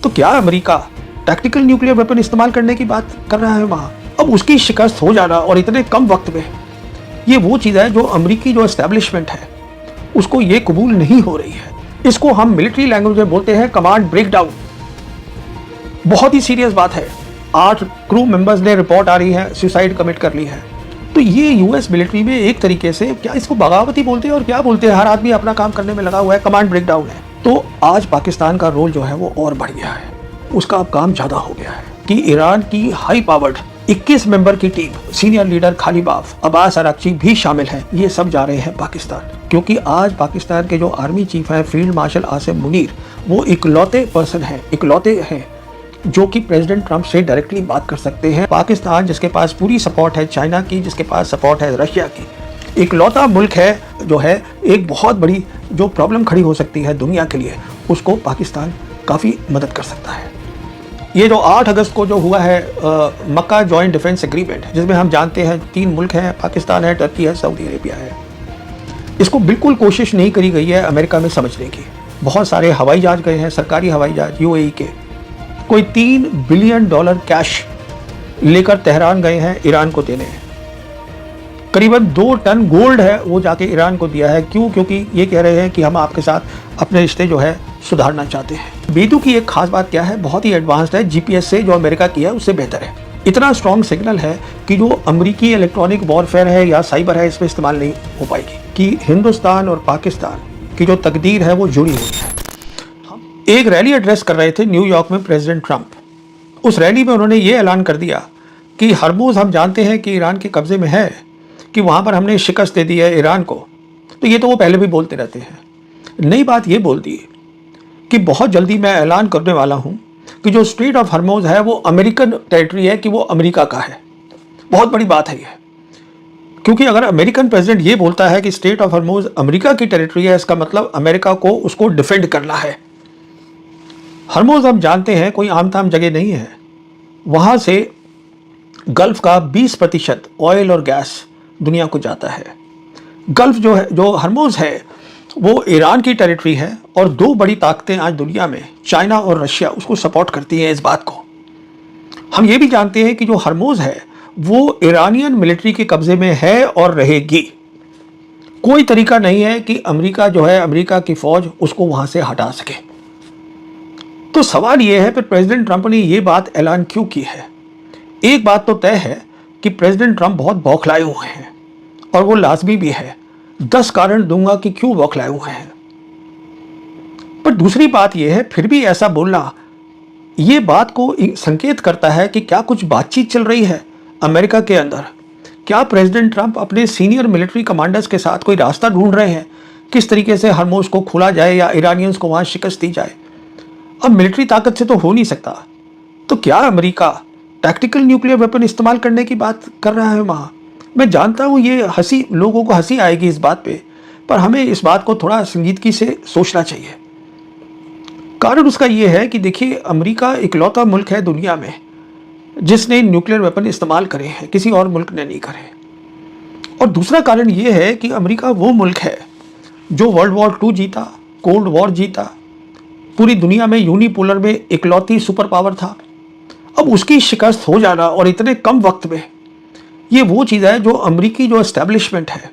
तो क्या America tactical nuclear weapon इस्तेमाल करने की बात कर रहा है वहाँ? अब उसकी शिकस्त हो जाना और इतने कम वक्त में, ये वो चीज़ है जो अमेरिकी जो एस्टेब्लिशमेंट है उसको ये कबूल नहीं हो रही है। इसको हम मिलिट्री लैंग्वेज में बोलते हैं कमांड ब्रेकडाउन। बहुत ही सीरियस बात है। 8 क्रू मेंबर्स ने रिपोर्ट आ रही है सुसाइड कमिट कर ली है। तो ये यूएस मिलिट्री में एक तरीके से क्या इसको बगावती बोलते हैं और क्या बोलते हैं, हर आदमी अपना काम करने में लगा हुआ है, कमांड ब्रेकडाउन है। तो आज पाकिस्तान का रोल जो है वो और बढ़ गया है, उसका अब काम ज़्यादा हो गया है कि ईरान की हाई पावर्ड 21 मेंबर की team, senior leader Ghalibaf, Abbas Araghchi भी शामिल हैं, ये सब जा रहे हैं पाकिस्तान। क्योंकि आज पाकिस्तान के जो आर्मी चीफ हैं फील्ड मार्शल आसिम मुनीर, वो इकलौते पर्सन हैं, इकलौते हैं जो कि प्रेसिडेंट ट्रंप से डायरेक्टली बात कर सकते हैं। पाकिस्तान जिसके पास पूरी सपोर्ट है चाइना की, जिसके पास सपोर्ट है रशिया की, इकलौता मुल्क है जो है एक बहुत बड़ी जो प्रॉब्लम खड़ी हो सकती है दुनिया के लिए, उसको पाकिस्तान काफ़ी मदद कर सकता है। ये जो 8 अगस्त को जो हुआ है मक्का जॉइंट डिफेंस एग्रीमेंट, जिसमें हम जानते हैं 3 मुल्क हैं, पाकिस्तान है, टर्की है, सऊदी अरेबिया है, इसको बिल्कुल कोशिश नहीं करी गई है अमेरिका में समझने की। बहुत सारे हवाई जहाज गए हैं, सरकारी हवाई जहाज यूएई के, कोई $3 बिलियन कैश लेकर तेहरान गए हैं ईरान को देने। करीबन 2 टन गोल्ड है वो जाके ईरान को दिया है। क्यों? क्योंकि ये कह रहे हैं कि हम आपके साथ अपने रिश्ते जो है सुधारना चाहते हैं। बेदू की एक खास बात क्या है, बहुत ही एडवांस्ड है, जीपीएस से जो अमेरिका की है उससे बेहतर है। इतना स्ट्रॉन्ग सिग्नल है कि जो अमेरिकी इलेक्ट्रॉनिक वॉरफेयर है या साइबर है इसमें इस्तेमाल नहीं हो पाएगी, कि हिंदुस्तान और पाकिस्तान की जो तकदीर है वो जुड़ी हुई है। एक रैली एड्रेस कर रहे थे न्यूयॉर्क में प्रेसिडेंट ट्रंप। उस रैली में उन्होंने ये ऐलान कर दिया कि हरमुज़ हम जानते हैं कि ईरान के कब्जे में है, कि वहाँ पर हमने शिकस्त दे दी है ईरान को। तो ये तो वो पहले भी बोलते रहते हैं। नई बात ये बोल दी कि बहुत जल्दी मैं ऐलान करने वाला हूँ कि जो स्ट्रेट ऑफ हरमुज़ है वो अमेरिकन टेरिटरी है, कि वो अमेरिका का है। बहुत बड़ी बात है ये, क्योंकि अगर अमेरिकन प्रेसिडेंट ये बोलता है कि स्ट्रेट ऑफ हरमुज़ अमेरिका की टेरिटरी है, इसका मतलब अमेरिका को उसको डिफेंड करना है। हरमुज़ हम जानते हैं कोई आमताम जगह नहीं है, वहाँ से गल्फ़ का 20% ऑयल और गैस दुनिया को जाता है। गल्फ़ जो है, जो हरमुज़ है, वो ईरान की टेरिटरी है और 2 बड़ी ताकतें आज दुनिया में, चाइना और रशिया, उसको सपोर्ट करती हैं इस बात को। हम ये भी जानते हैं कि जो हरमुज़ है वो ईरानियन मिलिट्री के कब्ज़े में है और रहेगी। कोई तरीका नहीं है कि अमेरिका जो है, अमेरिका की फ़ौज उसको वहाँ से हटा सके। तो सवाल ये है फिर प्रेसिडेंट ट्रंप ने ये बात ऐलान क्यों की है? एक बात तो तय है कि प्रेसिडेंट ट्रंप बहुत बौखलाए हुए हैं और वो लाजमी भी है। 10 कारण दूंगा कि क्यों बौखलाए हुए हैं। पर दूसरी बात यह है, फिर भी ऐसा बोलना ये बात को संकेत करता है कि क्या कुछ बातचीत चल रही है अमेरिका के अंदर। क्या प्रेसिडेंट ट्रंप अपने सीनियर मिलिट्री कमांडर्स के साथ कोई रास्ता ढूंढ रहे हैं किस तरीके से हरमुज़ को खोला जाए या ईरानियंस को वहाँ शिकस्त दी जाए। अब मिलिट्री ताकत से तो हो नहीं सकता, तो क्या अमेरिका टैक्टिकल न्यूक्लियर वेपन इस्तेमाल करने की बात कर रहा है वहाँ? मैं जानता हूँ ये हंसी, लोगों को हंसी आएगी इस बात पे, पर हमें इस बात को थोड़ा संजीदगी से सोचना चाहिए। कारण उसका ये है कि देखिए, अमेरिका इकलौता मुल्क है दुनिया में जिसने न्यूक्लियर वेपन इस्तेमाल करे हैं, किसी और मुल्क ने नहीं करे। और दूसरा कारण ये है कि अमेरिका वो मुल्क है जो वर्ल्ड वॉर 2 जीता, कोल्ड वॉर जीता, पूरी दुनिया में यूनिपोलर में इकलौती सुपर पावर था। अब उसकी शिकस्त हो जाना और इतने कम वक्त में, ये वो चीज़ है जो अमेरिकी जो एस्टेब्लिशमेंट है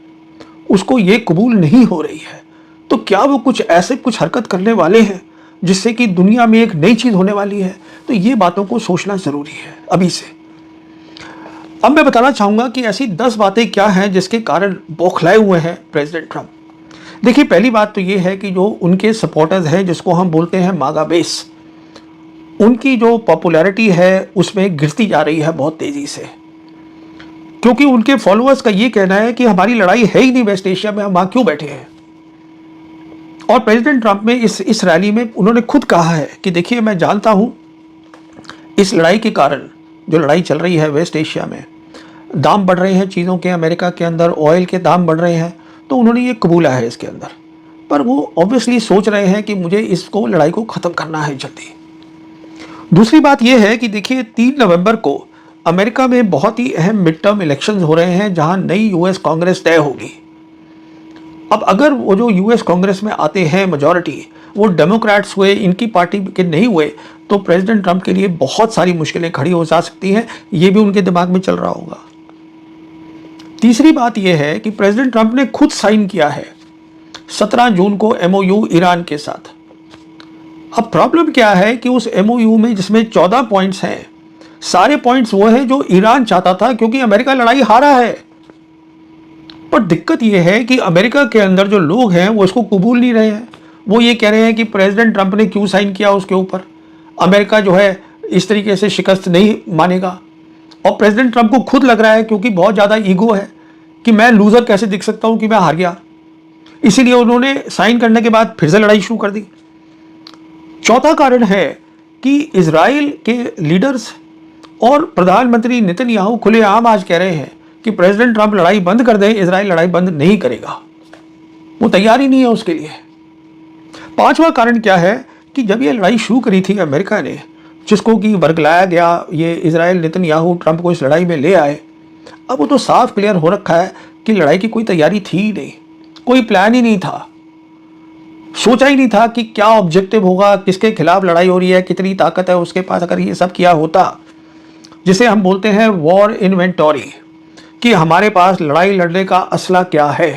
उसको ये कबूल नहीं हो रही है। तो क्या वो कुछ ऐसे कुछ हरकत करने वाले हैं जिससे कि दुनिया में एक नई चीज़ होने वाली है? तो ये बातों को सोचना ज़रूरी है अभी से। अब मैं बताना चाहूँगा कि ऐसी 10 बातें क्या हैं जिसके कारण बौखलाए हुए हैं प्रेसिडेंट ट्रंप। देखिए, पहली बात तो ये है कि जो उनके सपोर्टर्स हैं, जिसको हम बोलते हैं मागा बेस, उनकी जो पॉपुलैरिटी है उसमें गिरती जा रही है बहुत तेज़ी से, क्योंकि उनके फॉलोअर्स का ये कहना है कि हमारी लड़ाई है ही नहीं वेस्ट एशिया में, हम वहाँ क्यों बैठे हैं। और प्रेसिडेंट ट्रंप में इस रैली में उन्होंने खुद कहा है कि देखिए, मैं जानता हूँ इस लड़ाई के कारण, जो लड़ाई चल रही है वेस्ट एशिया में, दाम बढ़ रहे हैं चीज़ों के, अमेरिका के अंदर ऑयल के दाम बढ़ रहे हैं, तो उन्होंने ये कबूला है इसके अंदर। पर वो ऑब्वियसली सोच रहे हैं कि मुझे इसको, लड़ाई को ख़त्म करना है जल्दी। दूसरी बात यह है कि देखिए, 3 नवंबर को अमेरिका में बहुत ही अहम मिड टर्म इलेक्शंस हो रहे हैं जहां नई यूएस कांग्रेस तय होगी। अब अगर वो जो यूएस कांग्रेस में आते हैं मेजॉरिटी, वो डेमोक्रेट्स हुए, इनकी पार्टी के नहीं हुए, तो प्रेसिडेंट ट्रंप के लिए बहुत सारी मुश्किलें खड़ी हो जा सकती हैं। ये भी उनके दिमाग में चल रहा होगा। तीसरी बात यह है कि प्रेसिडेंट ट्रंप ने खुद साइन किया है 17 जून को MOU ईरान के साथ। अब प्रॉब्लम क्या है कि उस MOU में जिसमें 14 पॉइंट्स हैं, सारे पॉइंट्स वो हैं जो ईरान चाहता था, क्योंकि अमेरिका लड़ाई हारा है। पर दिक्कत यह है कि अमेरिका के अंदर जो लोग हैं वो इसको कबूल नहीं रहे हैं। वो ये कह रहे हैं कि प्रेसिडेंट ट्रंप ने क्यों साइन किया उसके ऊपर, अमेरिका जो है इस तरीके से शिकस्त नहीं मानेगा। और प्रेसिडेंट ट्रंप को खुद लग रहा है, क्योंकि बहुत ज़्यादा ईगो है, कि मैं लूज़र कैसे दिख सकता हूँ कि मैं हार गया। इसीलिए उन्होंने साइन करने के बाद फिर से लड़ाई शुरू कर दी। चौथा कारण है कि इजराइल के लीडर्स और प्रधानमंत्री नेतन्याहू खुलेआम आज कह रहे हैं कि प्रेसिडेंट ट्रंप लड़ाई बंद कर दे, इजराइल लड़ाई बंद नहीं करेगा, वो तैयार ही नहीं है उसके लिए। पांचवा कारण क्या है कि जब ये लड़ाई शुरू करी थी अमेरिका ने, जिसको कि वर्गलाया गया, ये इजराइल नेतन्याहू ट्रंप को इस लड़ाई में ले आए, अब वो तो साफ क्लियर हो रखा है कि लड़ाई की कोई तैयारी थी ही नहीं, कोई प्लान ही नहीं था, सोचा ही नहीं था कि क्या ऑब्जेक्टिव होगा, किसके खिलाफ लड़ाई हो रही है, कितनी ताकत है उसके पास। अगर ये सब किया होता, जिसे हम बोलते हैं वॉर इन्वेंटरी, कि हमारे पास लड़ाई लड़ने का असला क्या है,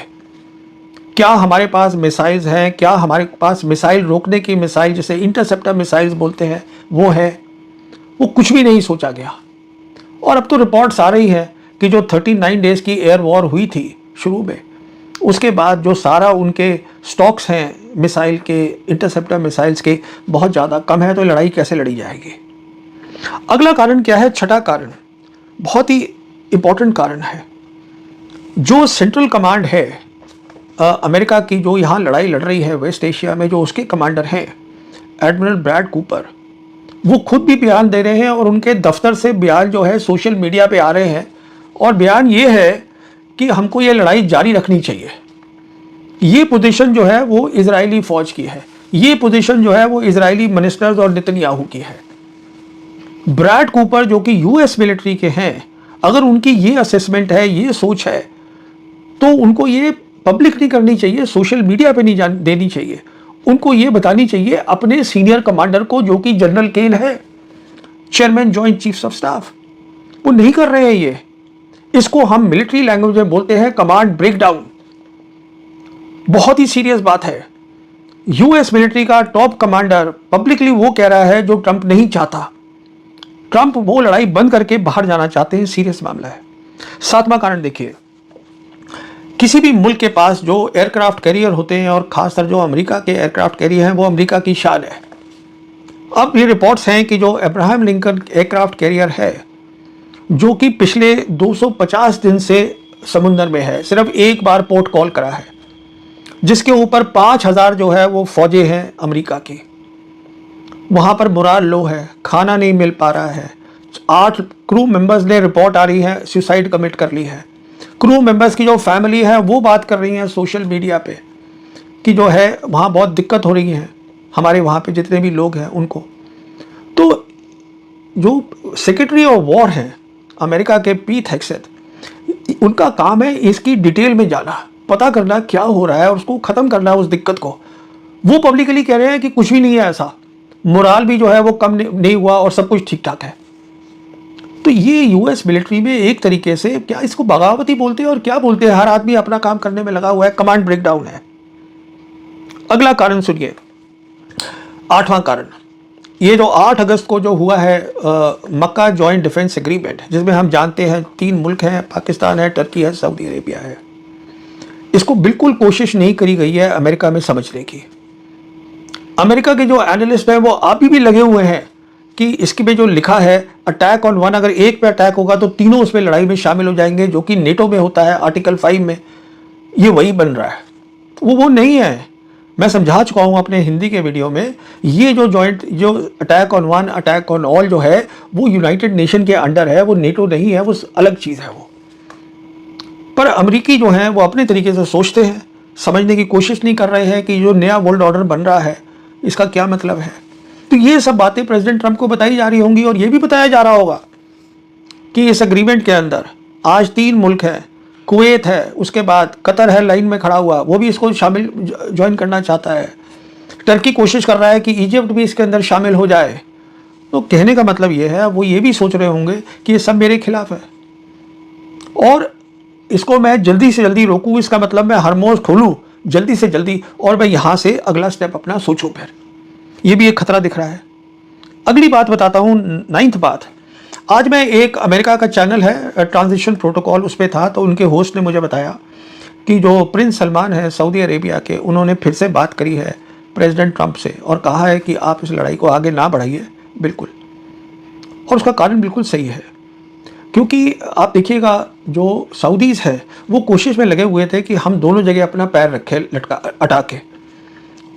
क्या हमारे पास मिसाइल्स हैं, क्या हमारे पास मिसाइल रोकने की मिसाइल जिसे इंटरसेप्टर मिसाइल्स बोलते हैं वो है, वो कुछ भी नहीं सोचा गया। और अब तो रिपोर्ट्स आ रही है कि जो 39 डेज की एयर वॉर हुई थी शुरू में, उसके बाद जो सारा उनके स्टॉक्स हैं मिसाइल के, इंटरसेप्टर मिसाइल्स के, बहुत ज़्यादा कम है, तो लड़ाई कैसे लड़ी जाएगी। अगला कारण क्या है, छठा कारण बहुत ही इंपॉर्टेंट कारण है। जो सेंट्रल कमांड है अमेरिका की, जो यहाँ लड़ाई लड़ रही है वेस्ट एशिया में, जो उसके कमांडर हैं एडमिरल ब्रैड कूपर, वो खुद भी बयान दे रहे हैं और उनके दफ्तर से बयान जो है सोशल मीडिया पे आ रहे हैं। और बयान ये है कि हमको ये लड़ाई जारी रखनी चाहिए। ये पोजीशन जो है वो इजरायली फौज की है, ये पोजीशन जो है वो इजरायली मिनिस्टर्स और नेतन्याहू की है। ब्रैड कूपर जो कि US मिलिट्री के हैं, अगर उनकी ये असेसमेंट है, ये सोच है, तो उनको ये पब्लिक नहीं करनी चाहिए, सोशल मीडिया पे नहीं देनी चाहिए। उनको ये बतानी चाहिए अपने सीनियर कमांडर को, जो कि जनरल केन है, chairman joint chiefs of staff. वो नहीं कर रहे हैं ये। इसको हम मिलिट्री लैंग्वेज में बोलते हैं कमांड ब्रेकडाउन। बहुत ही सीरियस बात है। US मिलिट्री का टॉप कमांडर पब्लिकली वो कह रहा है जो ट्रंप नहीं चाहता। ट्रंप वो लड़ाई बंद करके बाहर जाना चाहते हैं, सीरियस मामला है। सातवां कारण देखिए, किसी भी मुल्क के पास जो एयरक्राफ्ट कैरियर होते हैं, और खासकर जो अमेरिका के एयरक्राफ्ट कैरियर हैं, वो अमेरिका की शान है। अब ये रिपोर्ट्स हैं कि जो अब्राहम लिंकन एयरक्राफ्ट कैरियर है, जो कि पिछले 250 दिन से समुंदर में है, सिर्फ एक बार पोर्ट कॉल करा है, जिसके ऊपर 5000 जो है वो फौजे हैं अमेरिका की। वहाँ पर मोराल लो है, खाना नहीं मिल पा रहा है। 8 क्रू मेंबर्स ने, रिपोर्ट आ रही है, सुसाइड कमिट कर ली है। क्रू मेंबर्स की जो फैमिली है वो बात कर रही है सोशल मीडिया पे कि जो है वहाँ बहुत दिक्कत हो रही है, हमारे वहाँ पे जितने भी लोग हैं उनको। तो जो सेक्रेटरी ऑफ वॉर हैं अमेरिका के, पीट हेग्सेथ, उनका काम है इसकी डिटेल में जाना, पता करना क्या हो रहा है और उसको ख़त्म करना उस दिक्कत को। वो पब्लिकली कह रहे हैं कि कुछ भी नहीं है ऐसा, मोराल भी जो है वो कम नहीं हुआ और सब कुछ ठीक ठाक है। तो ये US मिलिट्री में एक तरीके से, क्या इसको बगावती बोलते हैं और क्या बोलते हैं, हर आदमी अपना काम करने में लगा हुआ है, कमांड ब्रेकडाउन है। अगला कारण सुनिए, 8वां कारण, ये जो 8 अगस्त को जो हुआ है मक्का जॉइंट डिफेंस एग्रीमेंट, जिसमें हम जानते हैं 3 मुल्क हैं, पाकिस्तान है, टर्की है, सऊदी अरेबिया है। इसको बिल्कुल कोशिश नहीं करी गई है अमेरिका में समझने की। अमेरिका के जो एनालिस्ट हैं वो अभी भी लगे हुए हैं कि इसके में जो लिखा है अटैक ऑन वन, अगर एक पे अटैक होगा तो तीनों उसमें लड़ाई में शामिल हो जाएंगे, जो कि नेटो में होता है आर्टिकल 5 में, ये वही बन रहा है। तो वो नहीं है। मैं समझा चुका हूँ अपने हिंदी के वीडियो में, ये जो जॉइंट, जो attack on one, attack on all जो है, वो यूनाइटेड नेशन के अंडर है, वो नेटो नहीं है, वो अलग चीज़ है वो। पर अमेरिकी जो हैं वो अपने तरीके से सोचते हैं, समझने की कोशिश नहीं कर रहे हैं कि जो नया वर्ल्ड ऑर्डर बन रहा है इसका क्या मतलब है। तो ये सब बातें प्रेसिडेंट ट्रंप को बताई जा रही होंगी, और ये भी बताया जा रहा होगा कि इस एग्रीमेंट के अंदर आज 3 मुल्क हैं, कुवैत है, उसके बाद कतर है लाइन में खड़ा हुआ, वो भी इसको शामिल ज्वाइन करना चाहता है। टर्की कोशिश कर रहा है कि इजिप्ट भी इसके अंदर शामिल हो जाए, तो कहने का मतलब ये है, वो ये भी सोच रहे होंगे कि ये सब मेरे खिलाफ है और इसको मैं जल्दी से जल्दी रोकूं, इसका मतलब मैं हरमोज खोलूं जल्दी से जल्दी और मैं यहां से अगला स्टेप अपना सोचूं। फिर ये भी एक खतरा दिख रहा है। अगली बात बताता हूं, 9th बात। आज मैं एक अमेरिका का चैनल है ट्रांजिशन प्रोटोकॉल, उस पर था, तो उनके होस्ट ने मुझे बताया कि जो प्रिंस सलमान है सऊदी अरेबिया के, उन्होंने फिर से बात करी है प्रेसिडेंट ट्रंप से और कहा है कि आप इस लड़ाई को आगे ना बढ़ाइए बिल्कुल। और उसका कारण बिल्कुल सही है, क्योंकि आप देखिएगा जो सऊदीज़ है वो कोशिश में लगे हुए थे कि हम दोनों जगह अपना पैर रखे लटका अटा के।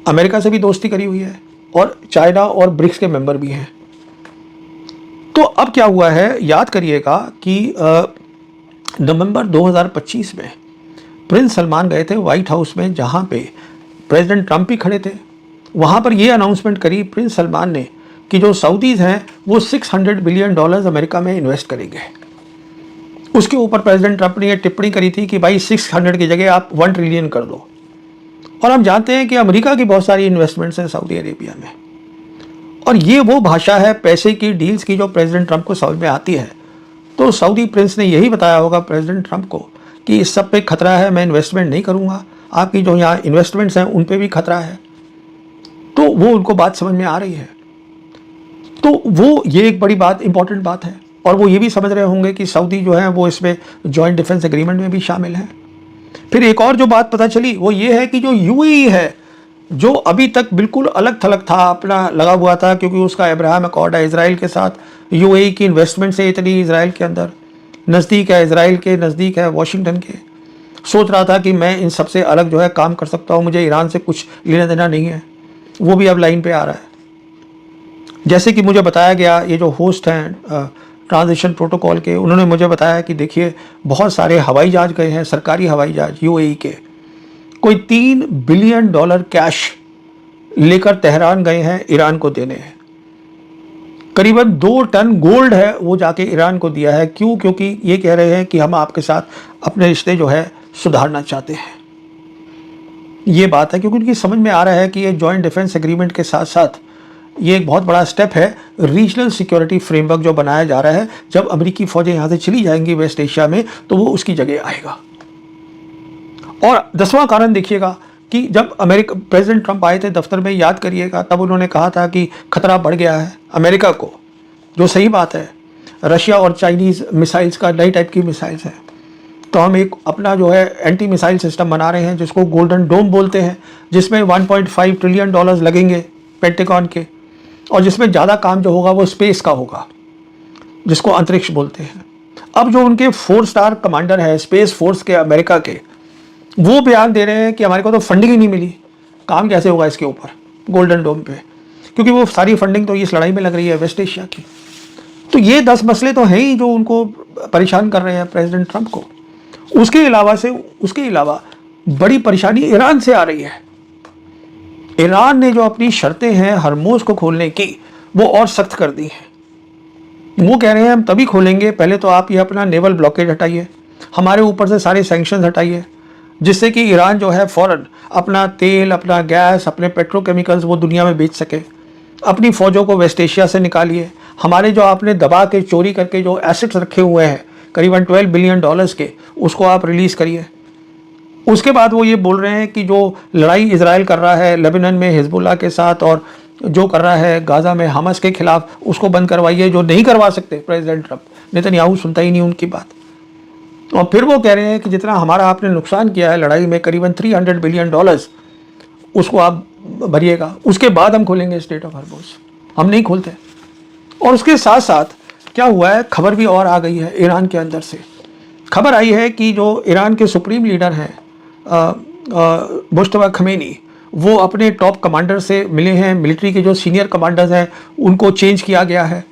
अमेरिका से भी दोस्ती करी हुई है और चाइना और ब्रिक्स के मेंबर भी हैं। तो अब क्या हुआ है, याद करिएगा कि नवंबर 2025 में प्रिंस सलमान गए थे व्हाइट हाउस में, जहां पे प्रेसिडेंट ट्रंप भी खड़े थे। वहां पर यह अनाउंसमेंट करी प्रिंस सलमान ने कि जो सऊदीज़ हैं वो $600 बिलियन अमेरिका में इन्वेस्ट करेंगे। उसके ऊपर प्रेसिडेंट ट्रंप ने यह टिप्पणी करी थी कि भाई 600 की जगह आप 1 ट्रिलियन कर दो। और हम जानते हैं कि अमेरिका की बहुत सारी इन्वेस्टमेंट्स हैं सऊदी अरेबिया में, और ये वो भाषा है पैसे की, डील्स की, जो प्रेसिडेंट ट्रंप को समझ में आती है। तो सऊदी प्रिंस ने यही बताया होगा प्रेसिडेंट ट्रंप को कि इस सब पे खतरा है, मैं इन्वेस्टमेंट नहीं करूँगा, आपकी जो यहाँ इन्वेस्टमेंट्स हैं उन पे भी खतरा है। तो वो उनको बात समझ में आ रही है। तो वो ये एक बड़ी बात, इंपॉर्टेंट बात है। और वो ये भी समझ रहे होंगे कि सऊदी जो है वो इसमें जॉइंट डिफेंस एग्रीमेंट में भी शामिल है। फिर एक और जो बात पता चली वो ये है कि जो यूएई है, जो अभी तक बिल्कुल अलग थलग था, अपना लगा हुआ था, क्योंकि उसका अब्राहम अकॉर्ड है इजराइल के साथ, यूएई की इन्वेस्टमेंट से इतनी इजराइल के अंदर नज़दीक है, इजराइल के नज़दीक है वाशिंगटन के, सोच रहा था कि मैं इन सबसे अलग जो है काम कर सकता हूँ, मुझे ईरान से कुछ लेना देना नहीं है। वो भी अब लाइन पे आ रहा है। जैसे कि मुझे बताया गया, ये जो होस्ट हैं ट्रांजिशन प्रोटोकॉल के, उन्होंने मुझे बताया कि देखिए बहुत सारे हवाई जहाज गए हैं, सरकारी हवाई जहाज यूएई के, कोई $3 बिलियन कैश लेकर तेहरान गए हैं ईरान को देने। करीबन 2 टन गोल्ड है वो जाके ईरान को दिया है। क्यों? क्योंकि ये कह रहे हैं कि हम आपके साथ अपने रिश्ते जो है सुधारना चाहते हैं। ये बात है क्योंकि उनकी समझ में आ रहा है कि ये जॉइंट डिफेंस एग्रीमेंट के साथ साथ ये एक बहुत बड़ा स्टेप है, रीजनल सिक्योरिटी फ्रेमवर्क जो बनाया जा रहा है। जब अमेरिकी फौजें यहाँ से चली जाएंगी वेस्ट एशिया में, तो वो उसकी जगह आएगा। और 10वां कारण देखिएगा कि जब अमेरिका प्रेसिडेंट ट्रंप आए थे दफ्तर में, याद करिएगा, तब उन्होंने कहा था कि खतरा बढ़ गया है अमेरिका को, जो सही बात है। रशिया और चाइनीज़ मिसाइल्स का, नई टाइप की मिसाइल्स हैं, तो हम एक अपना जो है एंटी मिसाइल सिस्टम बना रहे हैं जिसको गोल्डन डोम बोलते हैं, जिसमें $1.5 ट्रिलियन लगेंगे पेंटागन के, और जिसमें ज़्यादा काम जो होगा वो स्पेस का होगा, जिसको अंतरिक्ष बोलते हैं। अब जो उनके 4 स्टार कमांडर है स्पेस फोर्स के अमेरिका के, वो बयान दे रहे हैं कि हमारे को तो फंडिंग ही नहीं मिली, काम कैसे होगा इसके ऊपर गोल्डन डोम पे, क्योंकि वो सारी फंडिंग तो इस लड़ाई में लग रही है वेस्ट एशिया की। तो ये 10 मसले तो हैं ही जो उनको परेशान कर रहे हैं प्रेसिडेंट ट्रंप को। उसके अलावा बड़ी परेशानी ईरान से आ रही है। ईरान ने जो अपनी शर्तें हैं हरमोज को खोलने की, वो और सख्त कर दी हैं। वो कह रहे हैं हम तभी खोलेंगे, पहले तो आप ये अपना नेवल ब्लॉकेज हटाइए, हमारे ऊपर से सारे सैंक्शंस हटाइए, जिससे कि ईरान जो है फ़ौरन अपना तेल, अपना गैस, अपने पेट्रोकेमिकल्स वो दुनिया में बेच सके। अपनी फ़ौजों को वेस्ट एशिया से निकालिए। हमारे जो आपने दबा के चोरी करके जो एसेट्स रखे हुए हैं करीबन $12 बिलियन के, उसको आप रिलीज़ करिए। उसके बाद वो ये बोल रहे हैं कि जो लड़ाई इजराइल कर रहा है लेबनान में हिजबुल्लाह के साथ, और जो कर रहा है गाज़ा में हमास के खिलाफ, उसको बंद करवाइए, जो नहीं करवा सकते प्रेसिडेंट ट्रंप। नेतन्याहू सुनता ही नहीं उनकी बात। और फिर वो कह रहे हैं कि जितना हमारा आपने नुकसान किया है लड़ाई में, करीबन $300 बिलियन, उसको आप भरिएगा, उसके बाद हम खोलेंगे स्टेट ऑफ हॉर्मुज़। हम नहीं खोलते। और उसके साथ साथ क्या हुआ है, खबर भी और आ गई है ईरान के अंदर से। खबर आई है कि जो ईरान के सुप्रीम लीडर हैं मुश्तबा खमेनी, वो अपने टॉप कमांडर से मिले हैं। मिलिट्री के जो सीनियर कमांडर्स हैं उनको चेंज किया गया है।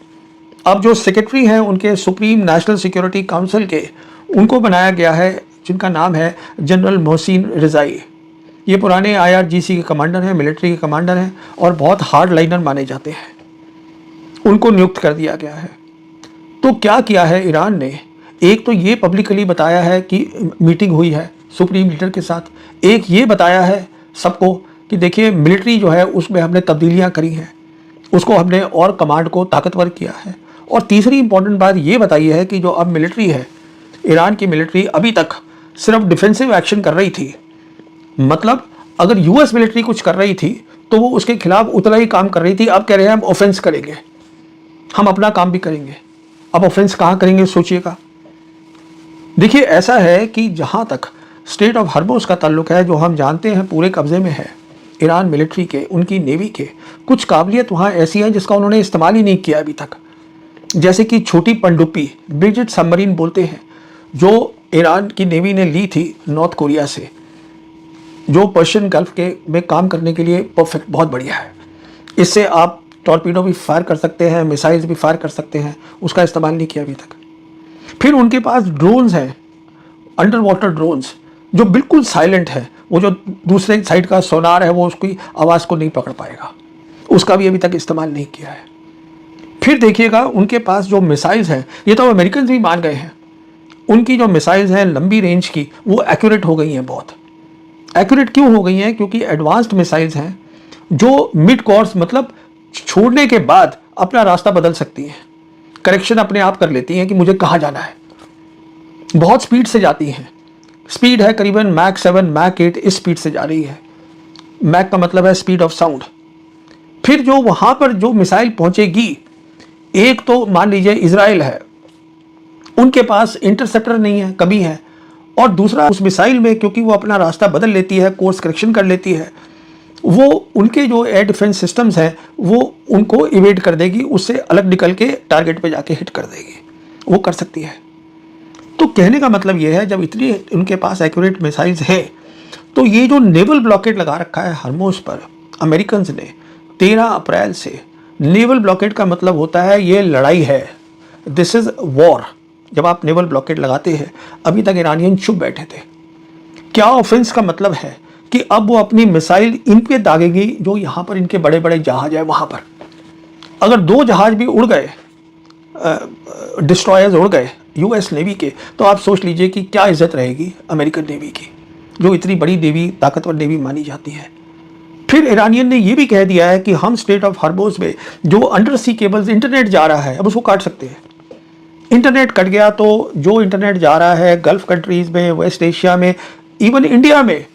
अब जो सेक्रेटरी हैं उनके सुप्रीम नेशनल सिक्योरिटी काउंसिल के, उनको बनाया गया है, जिनका नाम है जनरल मोहसिन रिजाई। ये पुराने IRGC के कमांडर हैं, मिलिट्री के कमांडर हैं, और बहुत हार्ड लाइनर माने जाते हैं। उनको नियुक्त कर दिया गया है। तो क्या किया है ईरान ने, एक तो ये पब्लिकली बताया है कि मीटिंग हुई है सुप्रीम लीडर के साथ, एक ये बताया है सबको कि देखिए मिलिट्री जो है उसमें हमने तब्दीलियां करी हैं, उसको हमने और कमांड को ताकतवर किया है। और तीसरी इंपॉर्टेंट बात ये बताई है कि जो अब मिलिट्री है, ईरान की मिलिट्री अभी तक सिर्फ डिफेंसिव एक्शन कर रही थी, मतलब अगर यूएस मिलिट्री कुछ कर रही थी तो वो उसके खिलाफ उतना ही काम कर रही थी। अब कह रहे हैं हम ऑफेंस करेंगे, हम अपना काम भी करेंगे। अब ऑफेंस कहाँ करेंगे सोचिएगा। देखिए ऐसा है कि जहाँ तक स्टेट ऑफ हॉर्मुज़ का ताल्लुक है, जो हम जानते हैं पूरे कब्जे में है ईरान मिलिट्री के, उनकी नेवी के, कुछ काबिलियत वहाँ ऐसी है जिसका उन्होंने इस्तेमाल ही नहीं किया अभी तक। जैसे कि छोटी पनडुब्बी, ब्रिजेट सबमरीन बोलते हैं, जो ईरान की नेवी ने ली थी नॉर्थ कोरिया से, जो पर्शियन गल्फ के में काम करने के लिए परफेक्ट, बहुत बढ़िया है। इससे आप टॉर्पीडो भी फायर कर सकते हैं, मिसाइल्स भी फायर कर सकते हैं, उसका इस्तेमाल नहीं किया अभी तक। फिर उनके पास ड्रोन्स हैं, अंडर वाटर ड्रोन्स, जो बिल्कुल साइलेंट है, वो जो दूसरे साइड का सोनार है वो उसकी आवाज़ को नहीं पकड़ पाएगा, उसका भी अभी तक इस्तेमाल नहीं किया है। फिर देखिएगा उनके पास जो मिसाइल्स हैं, ये तो अमेरिकन भी मान गए हैं, उनकी जो मिसाइल्स हैं लंबी रेंज की, वो एक्यूरेट हो गई हैं। बहुत एक्यूरेट क्यों हो गई हैं? क्योंकि एडवांस्ड मिसाइल्स हैं जो मिड कोर्स, मतलब छोड़ने के बाद अपना रास्ता बदल सकती हैं, करेक्शन अपने आप कर लेती हैं कि मुझे कहाँ जाना है। बहुत स्पीड से जाती हैं, स्पीड है करीबन मैक 7 मैक 8 इस स्पीड से जा रही है। मैक का मतलब है स्पीड ऑफ साउंड। फिर जो वहाँ पर जो मिसाइल पहुँचेगी, एक तो मान लीजिए इजराइल है, उनके पास इंटरसेप्टर नहीं है, कमी है, और दूसरा उस मिसाइल में क्योंकि वो अपना रास्ता बदल लेती है, कोर्स करेक्शन कर लेती है, वो उनके जो एयर डिफेंस सिस्टम्स हैं वो उनको इवेड कर देगी, उससे अलग निकल के टारगेट पे जाके हिट कर देगी, वो कर सकती है। तो कहने का मतलब ये है, जब इतनी उनके पास एक्यूरेट मिसाइल्स हैं, तो ये जो नेवल ब्लॉकेड लगा रखा है हॉर्मुज़ पर अमेरिकन ने 13 अप्रैल से, नेवल ब्लॉकेड का मतलब होता है ये लड़ाई है, दिस इज़ वॉर। जब आप नेवल ब्लॉकेड लगाते हैं, अभी तक ईरानियन चुप बैठे थे। क्या ऑफेंस का मतलब है कि अब वो अपनी मिसाइल इन पे दागेगी, जो यहाँ पर इनके बड़े बड़े जहाज है वहाँ पर। अगर 2 जहाज भी उड़ गए, डिस्ट्रॉयर्स उड़ गए यूएस नेवी के, तो आप सोच लीजिए कि क्या इज्जत रहेगी अमेरिकन नेवी की, जो इतनी बड़ी नेवी, ताकतवर नेवी मानी जाती है। फिर ईरानियन ने ये भी कह दिया है कि हम स्टेट ऑफ हॉर्मुज़ में जो अंडर सी केबल्स इंटरनेट जा रहा है, अब उसको काट सकते हैं। इंटरनेट कट गया तो जो इंटरनेट जा रहा है गल्फ कंट्रीज़ में, वेस्ट एशिया में, इवन इंडिया में,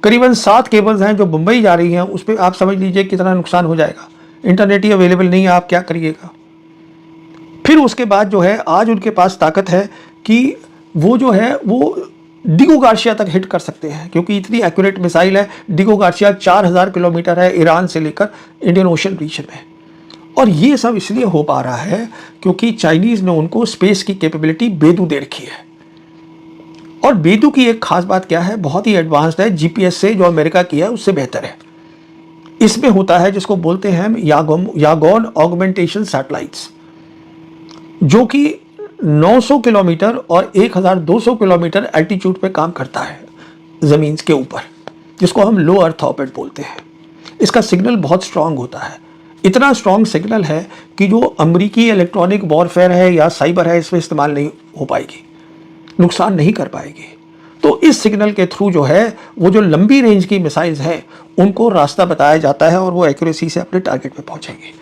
करीबन 7 केबल्स हैं जो मुंबई जा रही हैं, उस पर आप समझ लीजिए कितना नुकसान हो जाएगा। इंटरनेट ही अवेलेबल नहीं है, आप क्या करिएगा। फिर उसके बाद जो है, आज उनके पास ताकत है कि वो जो है वो डिगो गार्सिया तक हिट कर सकते हैं, क्योंकि इतनी एक्यूरेट मिसाइल है। डिगो गार्सिया 4000 किलोमीटर है ईरान से लेकर इंडियन ओशन रीजन में। और ये सब इसलिए हो पा रहा है क्योंकि चाइनीज़ ने उनको स्पेस की कैपेबिलिटी बेदू दे रखी है। और बेदू की एक खास बात क्या है, बहुत ही एडवांस्ड है, जीपीएस से जो अमेरिका की है उससे बेहतर है। इसमें होता है जिसको बोलते हैं हम यागोन ऑगमेंटेशन सैटेलाइट्स, जो कि 900 किलोमीटर और 1200 किलोमीटर एल्टीट्यूड पे काम करता है ज़मीन के ऊपर, जिसको हम लो अर्थ ऑर्बिट बोलते हैं। इसका सिग्नल बहुत स्ट्रांग होता है, इतना स्ट्रांग सिग्नल है कि जो अमेरिकी इलेक्ट्रॉनिक वॉरफेयर है या साइबर है, इसमें इस्तेमाल नहीं हो पाएगी, नुकसान नहीं कर पाएगी। तो इस सिग्नल के थ्रू जो है वो जो लंबी रेंज की मिसाइल्स हैं उनको रास्ता बताया जाता है और वो एक्यूरेसी से अपने टारगेट पे पहुंचेंगे।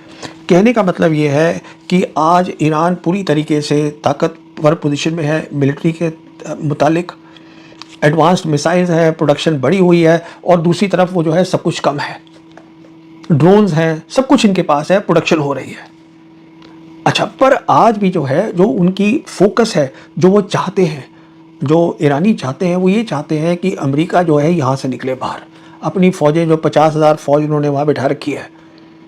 कहने का मतलब ये है कि आज ईरान पूरी तरीके से ताकतवर पोजीशन में है, मिलिट्री के मुतालिक एडवांस्ड मिसाइल्स है, प्रोडक्शन बढ़ी हुई है, और दूसरी तरफ वो जो है सब कुछ कम है, ड्रोन्स हैं, सब कुछ इनके पास है, प्रोडक्शन हो रही है। अच्छा, पर आज भी जो है, जो उनकी फोकस है, जो वो चाहते हैं, जो ईरानी चाहते हैं, वो ये चाहते हैं कि अमेरिका जो है यहाँ से निकले बाहर। अपनी फ़ौजें जो 50,000 फ़ौज उन्होंने वहाँ बिठा रखी है,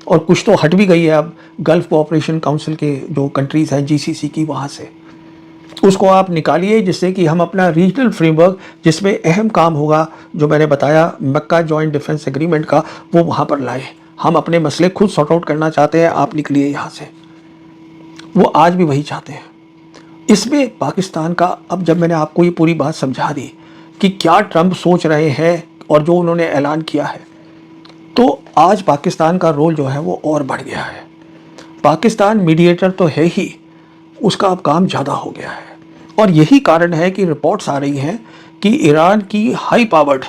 और कुछ तो हट भी गई है अब गल्फ कोऑपरेशन काउंसिल के जो कंट्रीज़ हैं जीसीसी की, वहाँ से उसको आप निकालिए, जिससे कि हम अपना रीजनल फ्रेमवर्क, जिसमें अहम काम होगा जो मैंने बताया मक्का जॉइंट डिफेंस एग्रीमेंट का, वो वहाँ पर लाएँ। हम अपने मसले खुद सॉर्ट आउट करना चाहते हैं, आप निकलिए यहाँ से। वो आज भी वही चाहते हैं। इसमें पाकिस्तान का, अब जब मैंने आपको ये पूरी बात समझा दी कि क्या ट्रंप सोच रहे हैं और जो उन्होंने ऐलान किया है, तो आज पाकिस्तान का रोल जो है वो और बढ़ गया है। पाकिस्तान मीडिएटर तो है ही, उसका अब काम ज़्यादा हो गया है। और यही कारण है कि रिपोर्ट्स आ रही हैं कि ईरान की हाई पावर्ड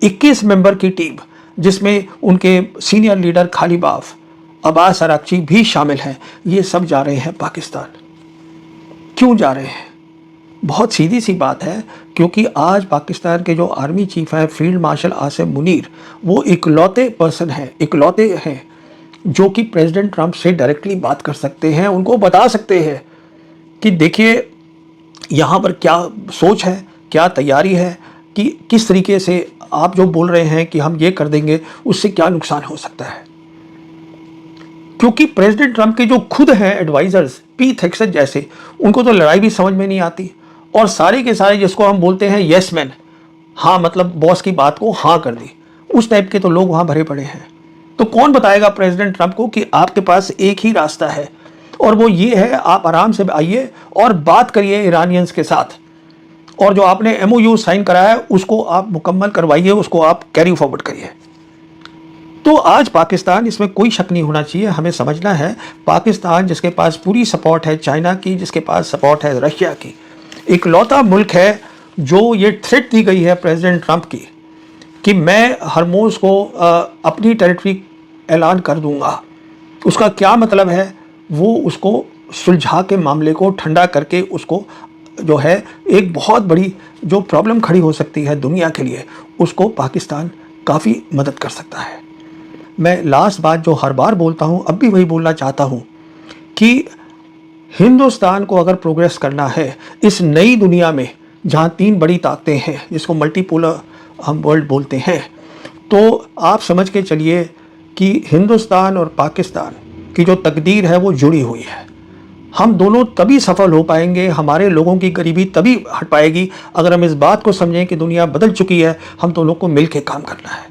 21 मेंबर की टीम, जिसमें उनके senior leader Ghalibaf, Abbas Araghchi भी शामिल हैं, ये सब जा रहे हैं पाकिस्तान। क्यों जा रहे हैं? बहुत सीधी सी बात है, क्योंकि आज पाकिस्तान के जो आर्मी चीफ हैं फील्ड मार्शल आसिम मुनीर, वो इकलौते पर्सन हैं, इकलौते हैं जो कि प्रेसिडेंट ट्रंप से डायरेक्टली बात कर सकते हैं, उनको बता सकते हैं कि देखिए यहाँ पर क्या सोच है, क्या तैयारी है, कि किस तरीके से आप जो बोल रहे हैं कि हम ये कर देंगे, उससे क्या नुकसान हो सकता है। क्योंकि प्रेसिडेंट ट्रंप के जो खुद हैं एडवाइजर्स, पीट हेग्सेथ जैसे, उनको तो लड़ाई भी समझ में नहीं आती, और सारे के सारे जिसको हम बोलते हैं यस मैन, हाँ मतलब बॉस की बात को हाँ कर दी, उस टाइप के तो लोग वहाँ भरे पड़े हैं। तो कौन बताएगा प्रेसिडेंट ट्रंप को कि आपके पास एक ही रास्ता है, और वो ये है आप आराम से आइए और बात करिए ईरानियंस के साथ, और जो आपने एमओयू साइन कराया है उसको आप मुकम्मल करवाइए, उसको आप कैरी फॉरवर्ड करिए। तो आज पाकिस्तान, इसमें कोई शक नहीं होना चाहिए, हमें समझना है पाकिस्तान जिसके पास पूरी सपोर्ट है चाइना की, जिसके पास सपोर्ट है रशिया की, इकलौता मुल्क है जो ये थ्रेट दी गई है प्रेसिडेंट ट्रंप की कि मैं हरमोज को अपनी टेरिटरी ऐलान कर दूंगा। उसका क्या मतलब है, वो उसको सुलझा के मामले को ठंडा करके उसको जो है एक बहुत बड़ी जो प्रॉब्लम खड़ी हो सकती है दुनिया के लिए, उसको पाकिस्तान काफ़ी मदद कर सकता है। मैं लास्ट बात जो हर बार बोलता हूँ, अब भी वही बोलना चाहता हूँ कि हिंदुस्तान को अगर प्रोग्रेस करना है इस नई दुनिया में जहाँ 3 बड़ी ताकतें हैं, जिसको मल्टीपोलर हम वर्ल्ड बोलते हैं, तो आप समझ के चलिए कि हिंदुस्तान और पाकिस्तान की जो तकदीर है वो जुड़ी हुई है। हम दोनों तभी सफल हो पाएंगे, हमारे लोगों की गरीबी तभी हट पाएगी अगर हम इस बात को समझें कि दुनिया बदल चुकी है, हम दोनों को मिल के काम करना है।